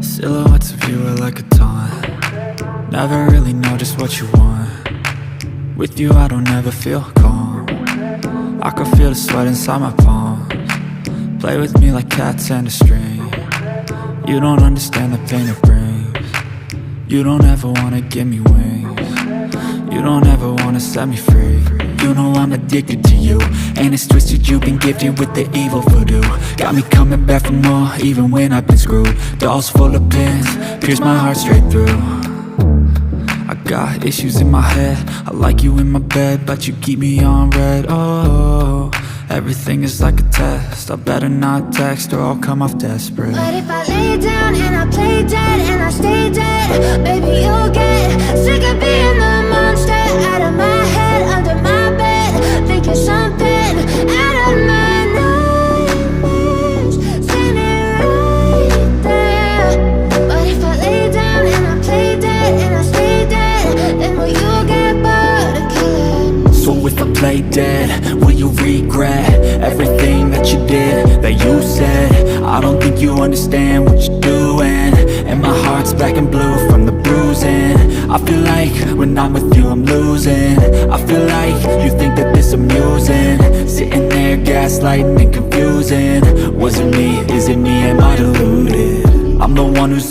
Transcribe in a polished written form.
Silhouettes of you are like a taunt. Never really know just what you want. With you I don't ever feel calm. I can feel the sweat inside my palms. Play with me like cats and a string. You don't understand the pain it brings. You don't ever wanna give me wings. You don't ever wanna set me free. You know I'm addicted to you, and it's twisted, you've been gifted with the evil voodoo. Got me coming back for more, even when I've been screwed. Dolls full of pins, pierce my heart straight through. I got issues in my head, I like you in my bed, but you keep me on red. Oh, everything is like a test, I better not text or I'll come off desperate. But if I lay down and I play dead and I stay dead, baby you'll get sick of being the monster out of my head, under my bed, thinking something out of my nightmares, standing right there. But if I lay down and I play dead and I stay dead, then will you get bored of killing? So if I play dead, will you regret everything that you did, that you said? I don't think you understand what you're doing, and my heart's black and blue from the bruising. I feel like when I'm with you I'm losing. I feel like you think that this amusing, sitting there gaslighting and confusing. Was it me? Is it me? Am I deluded? I'm the one who's